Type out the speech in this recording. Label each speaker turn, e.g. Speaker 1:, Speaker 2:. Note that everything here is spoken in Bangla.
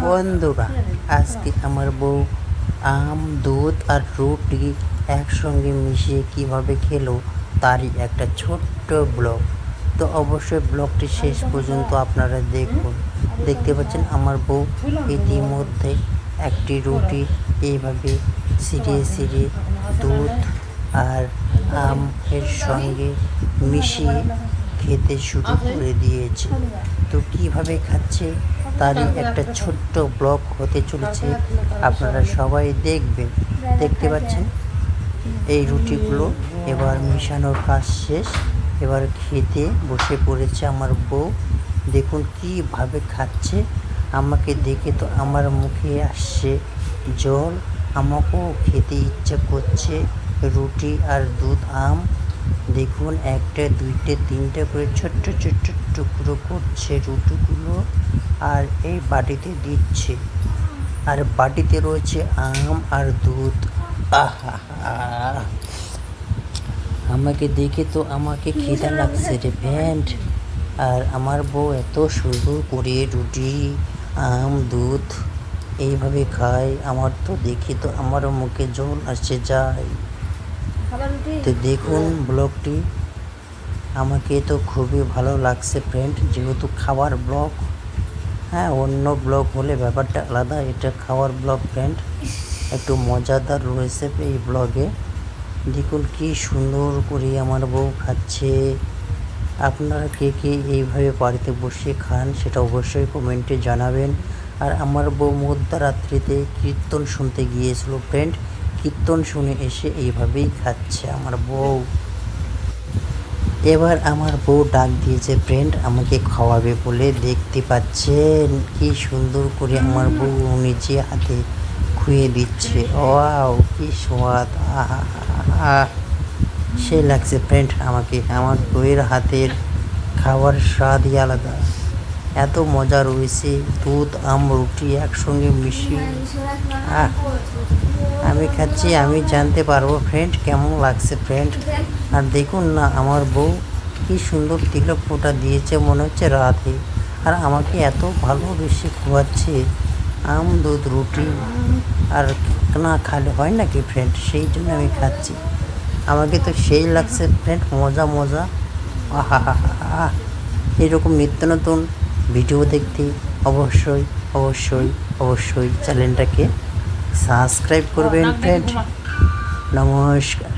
Speaker 1: বন্ধুরা, আজকে আমার বউ আম, দুধ আর রুটি একসঙ্গে মিশিয়ে কিভাবে খেলো তারই একটা ছোট্ট ব্লগ। তো অবশ্যই ব্লগটি শেষ পর্যন্ত আপনারা দেখুন। দেখতে পাচ্ছেন আমার বউ ইতিমধ্যে একটি রুটি এইভাবে ছিঁড়ে ছিঁড়ে দুধ আর আম এর সঙ্গে মিশিয়ে খেতে শুরু করে দিয়েছে। তো কিভাবে খাচ্ছে তারই একটা ছোট্ট ব্লগ হতে চলেছে, আপনারা সবাই দেখবেন। দেখতে পাচ্ছেন এই রুটিগুলো এবার মিশানোর কাজ শেষ, এবার খেতে বসে পড়েছে আমার বউ। দেখুন কীভাবে খাচ্ছে, আমাকে দেখে তো আমার মুখে আসছে জল, আমাকেও খেতে ইচ্ছে করছে রুটি আর দুধ আম। দেখুন একটা দুইটে তিনটে করে ছোট্ট ছোট্ট টুকরো করছে রুটিগুলো আর এই বাটিতে দিচ্ছে, আর বাটিতে রয়েছে আম আর দুধ। আহা, আমাকে দেখে তো আমাকে খিদা লাগছে রে ফ্রেন্ড। আর আমার বউ এত সুন্দর করে রুটি আম দুধ এইভাবে খায়, আমার তো দেখে তো আমারও মুখে জল আসে যায়। তো দেখুন ব্লগটি, আমাকে তো খুবই ভালো লাগছে ফ্রেন্ড, যেহেতু খাওয়ার ব্লগ। হ্যাঁ, অন্য ব্লগ হলে ব্যাপারটা আলাদা, এটা খাওয়ার ব্লগ ফ্রেন্ড, একটু মজাদার রয়েছে এই ব্লগে। দেখুন কি সুন্দর করে আমার বউ খাচ্ছে। আপনারা কে কে এইভাবে বাড়িতে বসে খান সেটা অবশ্যই কমেন্টে জানাবেন। আর আমার বউ মধ্যরাত্রিতে কীর্তন শুনতে গিয়েছিল ফ্রেন্ড, কীর্তন শুনে এসে এইভাবেই খাচ্ছে আমার বউ। এবার আমার বউ ডাক দিয়েছে ফ্রেন্ড আমাকে খাওয়াবে বলে। দেখতে পাচ্ছেন কি সুন্দর করে আমার বউ নিজে হাতে খুঁয়ে দিচ্ছে। ওয়াও কি স্বাদ, আহা, সে লাগছে ফ্রেন্ড আমাকে। আমার বউয়ের হাতের খাওয়ার স্বাদই আলাদা, এত মজা রয়েছে দুধ আম রুটি একসঙ্গে মিশিয়ে। আমি খাচ্ছি, আমি জানতে পারবো ফ্রেন্ড কেমন লাগছে ফ্রেন্ড। আর দেখুন না আমার বউ কি সুন্দর তিলক ফোঁটা দিয়েছে, মনে হচ্ছে রাধে। আর আমাকে এত ভালোবেসে খাওয়াচ্ছে আম দুধ রুটি, আর না খালে হয় নাকি ফ্রেন্ড, সেই জন্য আমি খাচ্ছি। আমাকে তো সেই লাগছে ফ্রেন্ড, মজা মজা। আহা হা হা। এরকম নিত্য নতুন ভিডিও দেখতে অবশ্যই অবশ্যই অবশ্যই চ্যানেলটাকে সাবস্ক্রাইব করবেন ফ্রেন্ড। নমস্কার।